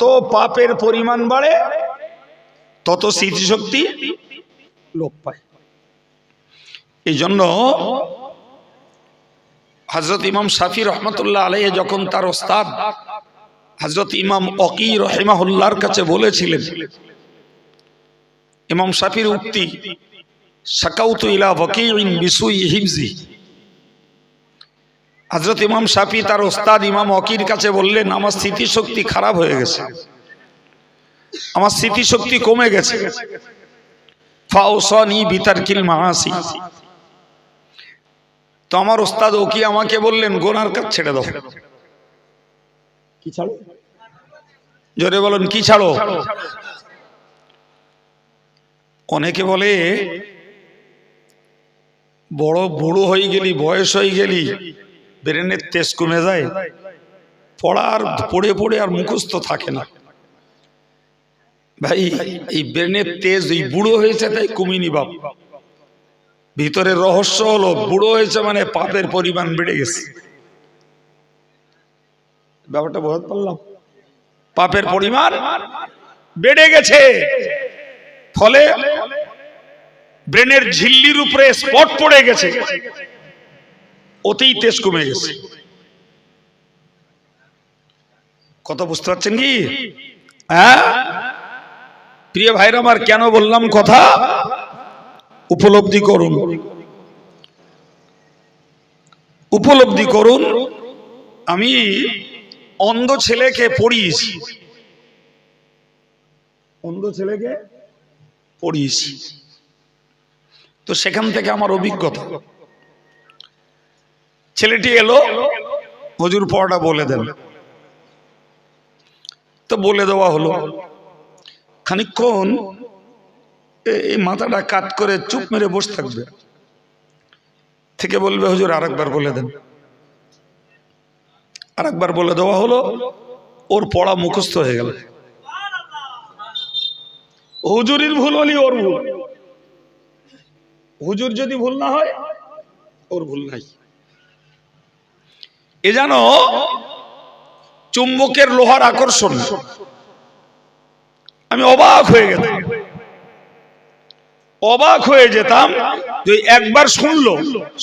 তত পাপের পরিমাণ বাড়ে তত স্মৃতিশক্তি লোপ পায়। এই জন্য হযরত ইমাম শাফি রহমতুল্লাহ আলাইহি যখন তার ওস্তাদ হযরত ইমাম ওয়াকি রাহিমাহুল্লাহর কাছে বলেছিলেন, ইমাম শাফির উক্তি শাকাউতু ইলা ওয়াকিইন বিসুই হিফজি, হযরত ইমাম শাফি তার ওস্তাদ ইমাম ওয়াকির কাছে বললেন, আমার স্মৃতিশক্তি খারাপ হয়ে গেছে, আমার স্মৃতিশক্তি কমে গেছে। ফাউসানি বিতারকিল মাআসি, তো আমার ওস্তাদ ওকি আমাকে বললেন গুনার কাজ ছেড়ে দাও। কি ছাড়ো? জোরে বলেন, কি ছাড়ো? অনেকে বলে বড় বুড়ো হয়ে গেলি, বয়স হয়ে গেলি, ব্রেনের তেজ কমে যায়, পড়ে পড়ে আর মুখস্থ থাকে না। ভাই এই ব্রেনের তেজ ওই বুড়ো হয়েছে তাই কমিনি বাপ, ভিতরের রহস্য হলো বুড়ো হয়েছে মানে পাপের পরিমাণ বেড়ে গেছে। ব্যাপারটা বুঝতে পারলাম? পাপের পরিমাণ বেড়ে গেছে, ফলে ব্রেনের ঝিল্লির উপরে স্পট পড়ে গেছে, ওতেই তেজ কমে গেছে। কথা বুঝতে পারছেন কি? হ্যাঁ প্রিয় ভাইরা আমার, কেন বললাম কথা? উপলব্ধি করুন, উপলব্ধি করুন। আমি অন্ধ ছেলেকে পড়িয়েছি, অন্ধ ছেলেকে পড়িয়েছি, তো সেখান থেকে আমার অভিজ্ঞতা। ছেলেটি এলো, হুজুর পড়াটা বলে দেন, তো বলে দেওয়া হলো। খানিকক্ষণ এই মাথাটা কাত করে চুপ মেরে বসে থাকবে, থেকে বলবে হুজুর আরেকবার বলে দেন। আরেকবার বলে দেওয়া হলো, ওর পড়া মুখস্থ হয়ে গেল। হুজুরের ভুল হলি ওর ভুল, হুজুর যদি ভুল না হয় ওর ভুল নাই। এ যেন চুম্বকের লোহার আকর্ষণ। আমি অবাক হয়ে গেলাম, অবাক হয়ে যেতাম যে একবার শুনলো,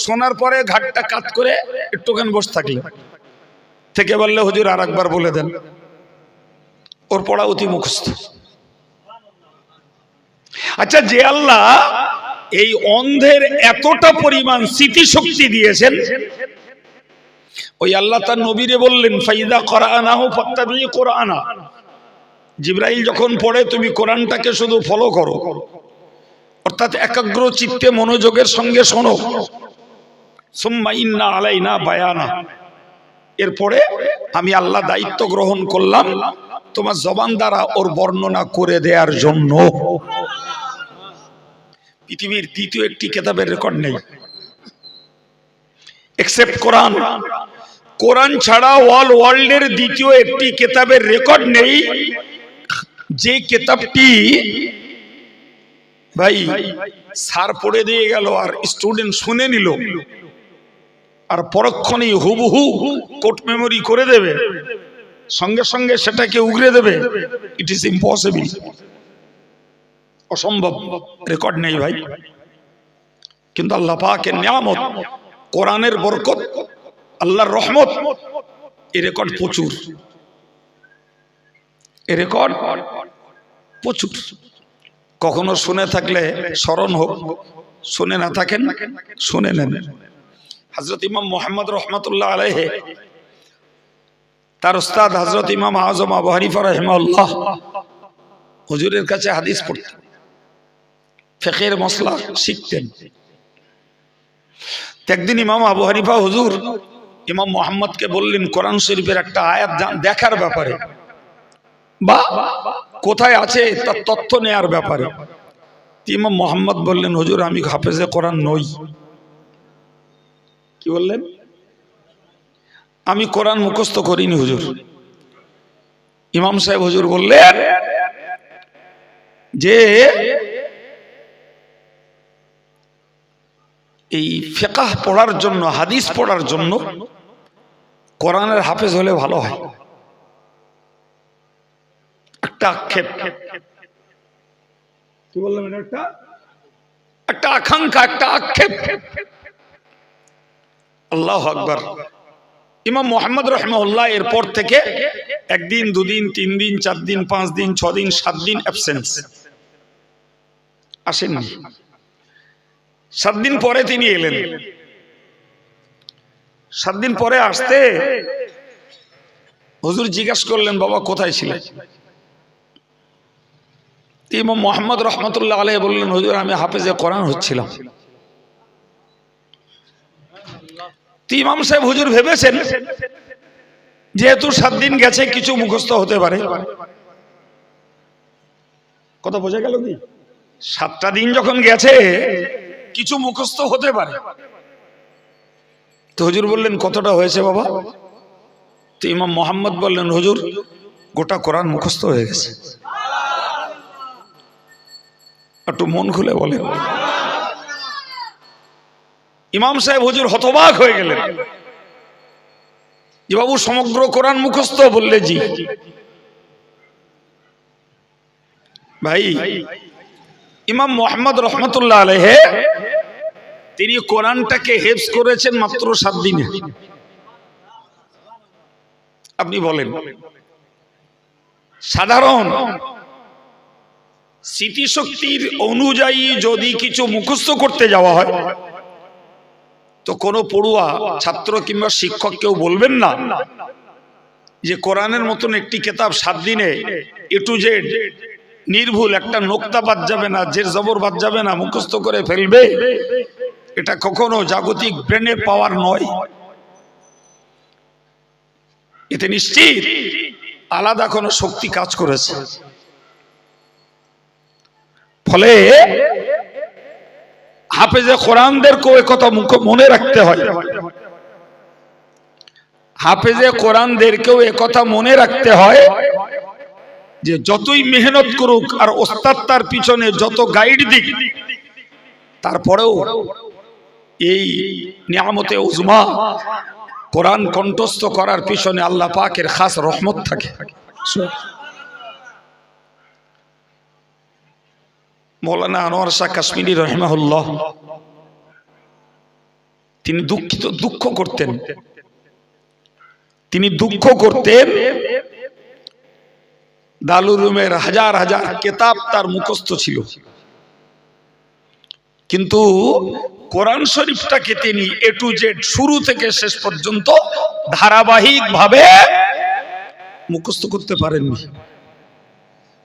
শোনার পরে ঘাটটা কাত করে একটুখানি বসে থাকলে, থেকে বললে হুজুর আর একবার বলে দেন, ওর পড়া অতি মুখস্থ। আচ্ছা, যে আল্লাহ এই অন্ধের এতটা পরিমাণ স্মৃতিশক্তি দিয়েছেন, ওই আল্লাহ তার নবীরে বললেন ফাইদা করানাহু ফাত্তাবি কোরআনা, জিবরাইল যখন পড়ে তুমি কোরআনটাকে শুধু ফলো করো, অর্থাৎ একাগ্র চিত্তে মনোযোগের সঙ্গে শোনো। সুম্মা ইন্না আলাইনা বায়ানা, এরপরে আমি আল্লাহ দায়িত্ব গ্রহণ করলাম তোমার জবান দ্বারা ওর বর্ণনা করে দেওয়ার জন্য। পৃথিবীর দ্বিতীয় একটি কিতাবের রেকর্ড নেই এক্সেপ্ট কোরআন। কোরআন ছাড়া অল ওয়ার্ল্ডের দ্বিতীয় একটি কিতাবের রেকর্ড নেই যে কিতাবটি ভাই স্যার পড়ে দিয়ে গেল আর স্টুডেন্ট শুনে নিল আর পরক্ষণেই হুবহু কোড মেমোরি করে দেবে, সঙ্গে সঙ্গে সেটাকে উগরে দেবে। ইট ইজ ইম্পসিবল, অসম্ভব, রেকর্ড নেই ভাই। কিন্তু আল্লাহ পাকের নিয়ামত, কোরআনের বরকত, আল্লাহর রহমত, এই রেকর্ড প্রচুর, এই রেকর্ড প্রচুর। কখনো শুনে থাকলে স্মরণ হোক, শুনে না থাকেন শুনে নেন। হযরত ইমাম মুহাম্মদ রহমতুল্লাহ আলাইহি তার উস্তাদ হযরত ইমাম আযম আবু হানিফা রাহিমাহুল্লাহ হুজুরের কাছে হাদিস পড়তেন, ফিকহের মসলা শিখতেন। একদিন ইমাম আবু হানিফা হুজুর ইমাম মুহাম্মদকে বললেন কোরআন শরীফের একটা আয়াত দেখার ব্যাপারে বা কোথায় আছে তার তথ্য নেয়ার ব্যাপারে। ইমাম মুহাম্মদ বললেন হুজুর আমি হাফেজে কোরআন নই। কি বললেন? আমি কোরআন মুখস্থ করিনি হুজুর। ইমাম সাহেব হুজুর বললেন যে এই ফিকহ পড়ার জন্য, হাদিস পড়ার জন্য কোরআনের হাফেজ হলে ভালো হয়। একটা আক্ষেপ, কি বললাম, এটা একটা আকাঙ্ক্ষা, একটা আক্ষেপ। আল্লাহু আকবার। ইমাম মুহাম্মদ রাহিমাহুল্লাহ এরপর থেকে একদিন, দুদিন, 3 দিন, 4 দিন, 5 দিন, 6 দিন, 7 দিন অ্যাবসেন্স, আসেননি। 7 দিন পরে তিনি এলেন। 7 দিন পরে আসতে হুজুর জিজ্ঞাসা করলেন, বাবা কোথায় ছিলেন? ইমাম মুহাম্মদ রাহমাতুল্লাহ আলাইহি বললেন, হুজুর আমি হাফেজে কোরআন হচ্ছিলাম। ইমাম সাহেব হুজুর ভেবেছেন যেহেতু 7 দিন গেছে কিছু মুখস্থ হতে পারে। কথা বোঝা গেল কি? 7টা দিন যখন গেছে কিছু মুখস্থ হতে পারে। তো হুজুর বললেন, কতটা হয়েছে বাবা? তো ইমাম মুহাম্মদ বললেন, হুজুর গোটা কোরআন মুখস্থ হয়ে গেছে। একটু মন খুলে বলেন। ইমাম সাহেব হুজুর হতবাক হয়ে গেলেন যে বাবু সমগ্র কোরআন মুখস্থ? বললে জি। ভাই ইমাম মুহাম্মদ রাহমাতুল্লাহ আলাইহি তিনি কোরআনটাকে হেফজ করেছেন মাত্র 7 দিনে। আপনি বলেন, সাধারণ স্মৃতিশক্তির অনুযায়ী যদি কিছু মুখস্থ করতে যাওয়া হয় তো কোনো পড়ুয়া ছাত্র কিংবা শিক্ষক কেউ বলবেন না যে কোরআনের মতন একটি কিতাব 7 দিনে এ টু জেড নির্ভুল, একটা নোক্তা বাদ যাবে না, জের জবর বাদ যাবে না, মুখস্থ করে ফেলবে। এটা কখনো জাগতিক ব্রেনের পাওয়ার নয়। এতে নিশ্চিত আলাদা কোনো শক্তি কাজ করেছে। ফলে হাফেজে কোরআনদেরকেও একথা মনে রাখতে হয়। হাফেজে কোরআনদেরকেও একথা মনে রাখতে হয় যে যতই মেহনত করুক আর ওস্তাদ তার পিছনে যত গাইড দিক, তারপরেও এই নিয়ামতে উজমা কোরআন কণ্ঠস্থ করার পিছনে আল্লাহ পাকের খাস রহমত থাকে। মৌলানা আনোয়ার শাহ কাশ্মীরি রহিমাহুল্লাহ তিনি দুঃখ করতেন। তিনি দুঃখ করতেন দারুল-উলুমের হাজার হাজার কিতাব তার মুখস্থ ছিল, কিন্তু কোরআন শরীফটাকে তিনি এ টু জেড শুরু থেকে শেষ পর্যন্ত ধারাবাহিকভাবে মুখস্থ করতে পারেননি।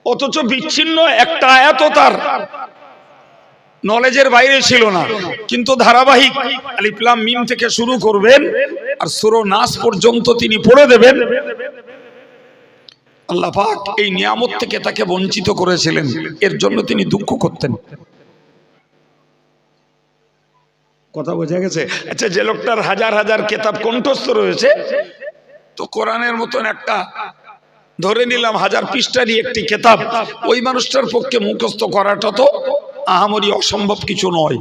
অথচ বিচ্ছিন্ন একটা আয়াতও তার নলেজের বাইরে ছিল না, কিন্তু ধারাবাহিক আলিফ লাম মিম থেকে শুরু করবেন আর সূরা নাস পর্যন্ত তিনি পড়ে দেবেন। আল্লাহ পাক এই নিয়ামত থেকে তাকে বঞ্চিত করেছিলেন, এর জন্য তিনি দুঃখ করতেন। কথা বোঝা গেছে? আচ্ছা, যে লোকটার হাজার হাজার কিতাব কণ্ঠস্থ রয়েছে, তো কোরআনের মতন একটা ধরে নিলাম 1000 পৃষ্ঠারই একটি কিতাব, ওই মানুষটার পক্ষে মুখস্থ করাটা তো আহামরি অসম্ভব কিছু নয়।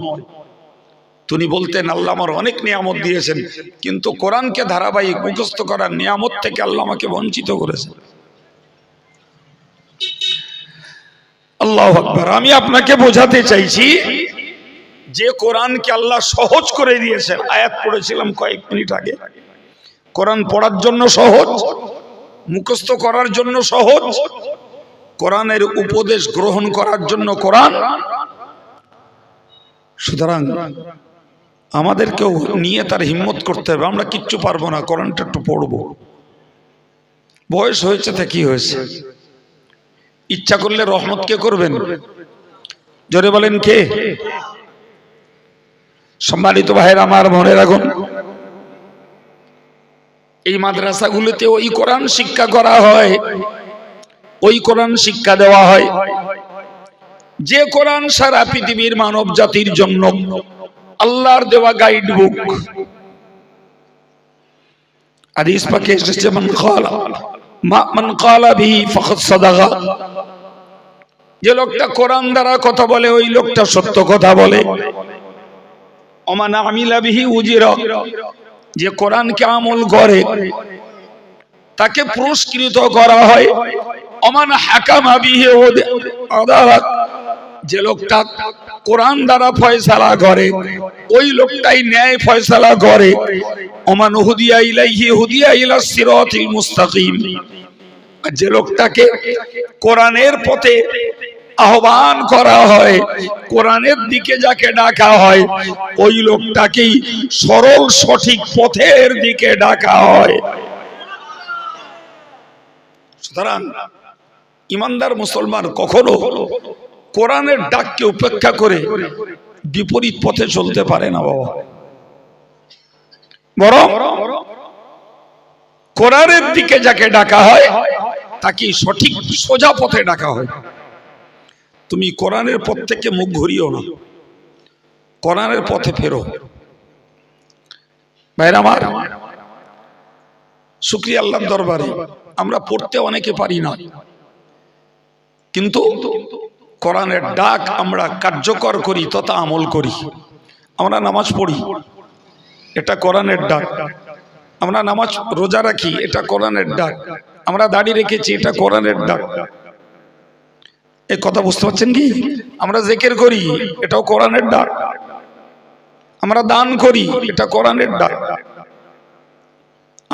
তিনি বলতেন, আল্লাহ আমার অনেক নিয়ামত দিয়েছেন, কিন্তু কোরআনকে ধারাবাহিক মুখস্থ করার নিয়ামত থেকে আল্লাহ আমাকে বঞ্চিত করেছেন। আল্লাহু আকবার। আমি আপনাকে বোঝাতে চাইছি যে কোরআনকে আল্লাহ সহজ করে দিয়েছেন। আয়াত পড়েছিলাম কয়েক মিনিট আগে, কোরআন পড়ার জন্য সহজ, মুখস্থ করার জন্য সহজ, কোরআনের উপদেশ গ্রহণ করার জন্য কোরআন। সুতরাং আমাদেরকেও নিয়ে তার হিম্মত করতে হবে। আমরা কিচ্ছু পারবো না, কোরআনটা একটু পড়বো। বয়স হয়েছে তা কি হয়েছে? ইচ্ছা করলে রহমত কে করবেন? জোরে বলেন কে? সম্মানিত ভাইয়েরা আমার, মনে রাখুন, এই মাদ্রাসাগুলোতে ওই কোরআন শিক্ষা করা হয়, ওই কোরআন শিক্ষা দেওয়া হয় যে কোরআন সারা পৃথিবীর মানব জাতির জন্য আল্লাহর দেওয়া গাইড বুক। হাদিস পাকে এসেছে, মান ক্বালা বিহি ফাকাদ সাদাকা। যে লোকটা কোরআন দ্বারা কথা বলে ওই লোকটা সত্য কথা বলে। ওমান আমিলা বিহি উজিরা। যে কোরআনকে আমল করে তাকে পুরস্কৃত করা হয়। ওমান হাকামা বিহি আদালত, যে লোকটা কোরআন দ্বারা ফয়সালা করে ওই লোকটাই ন্যায় ফয়সালা করে। ওমান হুদিয়া ইলাইহি হুদিয়া ইলা সিরাতিল মুস্তাকিম, যে লোকটাকে কোরআনের পথে আহ্বান করা হয়, কোরআনের দিকে যাকে ডাকা হয়, ওই লোকটাকেই সরল সঠিক পথের দিকে ডাকা হয়। সুতরাং ইমানদার মুসলমান কখনো কোরআনের ডাককে উপেক্ষা করে বিপরীত পথে চলতে পারে না বাবা। বরং কোরআনের দিকে যাকে ডাকা হয় তাকে সঠিক সোজা পথে ডাকা হয়। তুমি কোরআনের পথ থেকে মুখ ঘুরিও না, কোরআনের পথে ফেরো। ভাইরা আমার, শুকরিয়া আল্লাহর দরবারে আমরা পড়তে অনেকে পারি না, কিন্তু কোরআনের ডাক আমরা কার্যকর করি তথা আমল করি। আমরা নামাজ পড়ি, এটা কোরআনের ডাক। আমরা নামাজ রোজা রাখি, এটা কোরআনের ডাক। আমরা দাড়ি রেখেছি, এটা কোরআনের ডাক। এই কথা বুঝতে পারছেন কি? আমরা জিকির করি, এটাও কোরআনের ডাক। আমরা দান করি, এটা কোরআনের ডাক।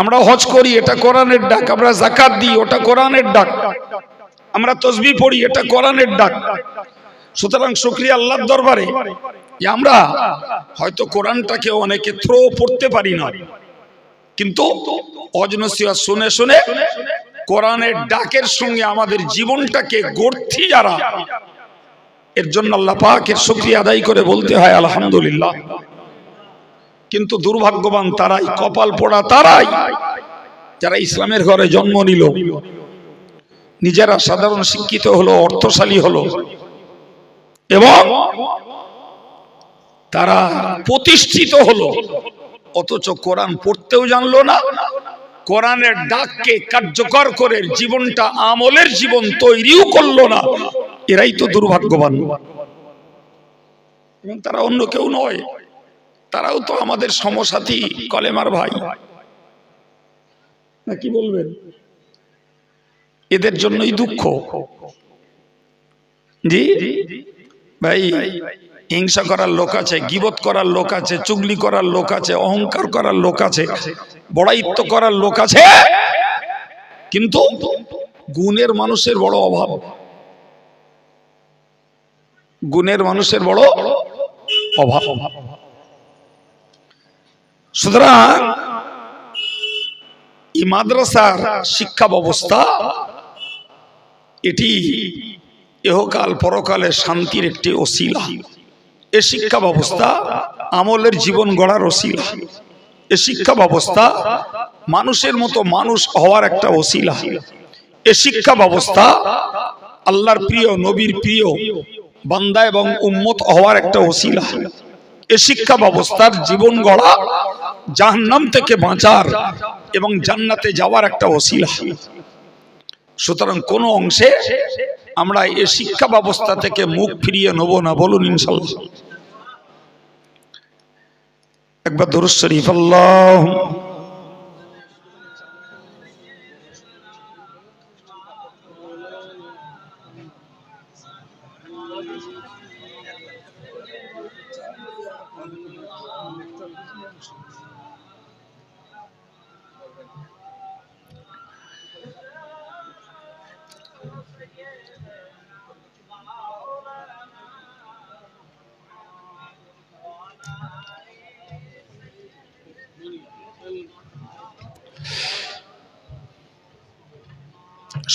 আমরা হজ করি, এটা কোরআনের ডাক। আমরা যাকাত দিই, ওটা কোরআনের ডাক। আমরা তাসবিহ পড়ি, এটা কোরআনের ডাক। সুতরাং শুকরিয়া আল্লাহর দরবারে আমরা হয়তো কোরআনটাকে অনেকে থ্রো পড়তে পারি না, কিন্তু অজনসিয়া শুনে শুনে কোরআনের ডাকের সঙ্গে আমাদের জীবনটাকে গড়ছি যারা, এর জন্য আল্লাহ পাকের শুকরিয়া আদায় করে বলতে হয় আলহামদুলিল্লাহ। কিন্তু দুর্ভাগ্যবান তারাই, কপাল পোড়া তারাই যারা ইসলামের ঘরে জন্ম নিল, নিজেরা সাধারণ শিক্ষিত হলো, অর্থশালী হলো, এবং তারা প্রতিষ্ঠিত হলো, অথচ কোরআন পড়তেও জানলো না, কোরআনের ডাককে কার্যকর করে জীবনটা আমলের জীবন তৈরিও করলো না। এরাই তো দুর্ভাগ্যবান, এবং তারা অন্য কেউ নয়, তারাও তো আমাদের সমসাথী, কলেমার ভাই, না কি বলবেন? এদের জন্যই দুঃখ। জি ভাই, হিংসা করার লোক আছে, গীবত করার লোক আছে, চুগলি করার লোক আছে, অহংকার করার লোক আছে, বড়াইত্ব করার লোক আছে, কিন্তু গুণের মানুষের বড় অভাব। গুণের মানুষের বড় অভাব। সুতরাং এই মাদ্রাসার শিক্ষা ব্যবস্থা এটি ইহকাল পরকালে শান্তির একটি ওসিলা। এ শিক্ষা ব্যবস্থা আমলের জীবন গড়ার ওসিলা। এ শিক্ষা ব্যবস্থা মানুষের মতো মানুষ হওয়ার একটা ওসিলা। এ শিক্ষা ব্যবস্থা আল্লাহর প্রিয়, নবীর প্রিয় বান্দা এবং উম্মত হওয়ার একটা ওসিলা। এ শিক্ষা ব্যবস্থার জীবন গড়া জাহান্নাম থেকে বাঁচার এবং জান্নাতে যাওয়ার একটা ওসিলা। সুতরাং কোন অংশে আমরা এই শিক্ষা ব্যবস্থা থেকে মুখ ফিরিয়ে নেব না, বলুন ইনশাআল্লাহ। একবার দুরূদ শরীফ আল্লাহু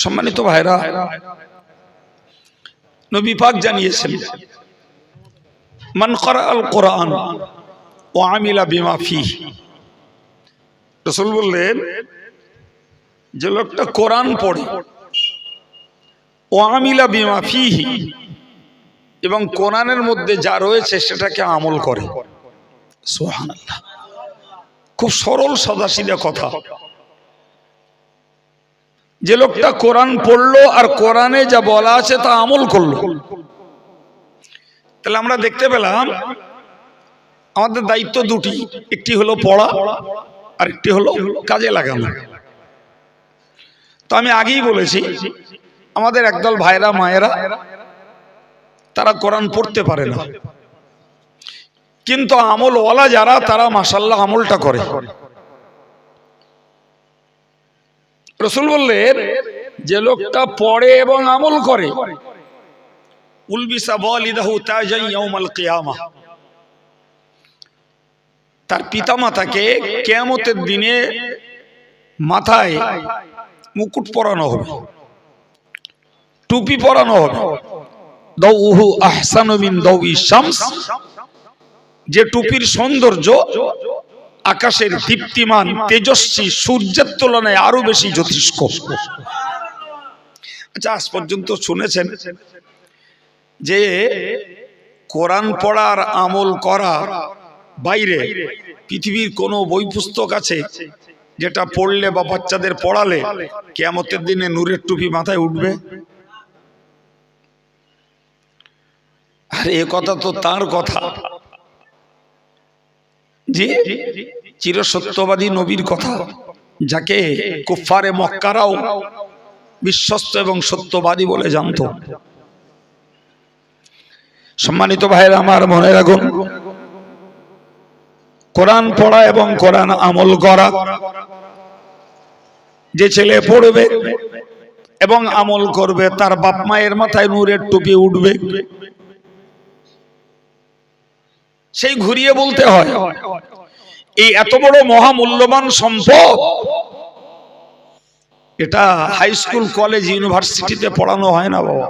সম্মানিত ভাইরা, নবী পাক জানিয়েছেন, মান ক্বারাআল কুরআন ওয়া আমিলা বিমা ফিহি। রাসূল বললেন, যে লোকটা কোরআন পড়ে, ওয়া আমিলা বিমা ফিহি, এবং কোরআনের মধ্যে যা রয়েছে সেটাকে আমল করে। সুবহানাল্লাহ, খুব সরল সাদাসিধা কথা। যে লোকটা কোরআন পড়লো আর কোরআনে যা বলা আছে তা আমল করলো, তাহলে আমরা দেখতে পেলাম আমাদের দায়িত্ব দুটি, একটি হলো পড়া আর একটি হলো কাজে লাগানো। তো আমি আগেই বলেছি আমাদের একদল ভাইরা মায়েরা তারা কোরআন পড়তে পারে না, কিন্তু আমলওয়ালা যারা তারা মাশাআল্লাহ আমলটা করে। রাসূল বললেন যে লোকটা পড়ে এবং আমল করে, উলবিসা ওয়ালিদাহু তাজান ইয়াউমাল কিয়ামাহ, তার পিতামাতাকে কিয়ামতের দিনে মাথায় মুকুট পরানো হবে, টুপি পরানো হবে। দাউহু আহসানু মিন দাউই শামস, যে টুপির সৌন্দর্য আকাশের দীপ্তিমান তেজস্বী সূর্যের তুলনায় আরো বেশি জ্যোতিষ্ক। আচ্ছা, আজ পর্যন্ত শুনেছেন যে কোরআন পড়ার আমল করা বাইরে পৃথিবীর কোন বই পুস্তক আছে যেটা পড়লে বা বাচ্চাদের পড়ালে কিয়ামতের দিনে নূরের টুপি মাথায় উঠবে? আর এ কথা তো তার কথা, জি, চিরসত্যবাদী নবীর কথা, যাকে কুফারে মক্কারাও বিশ্বস্ত এবং সত্যবাদী বলে জানত। সম্মানিত ভাইরা আমার, মনে রাখুন, কোরআন পড়া এবং কোরআন আমল করা, যে ছেলে পড়বে এবং আমল করবে তার বাপ মায়ের মাথায় নূরের টুপি উঠবে। সেই ঘুরিয়ে বলতে হয়, এই এত বড় মহামূল্যবান সম্পদ, এটা হাই স্কুল কলেজ ইউনিভার্সিটিতে পড়ানো হয় না বাবা।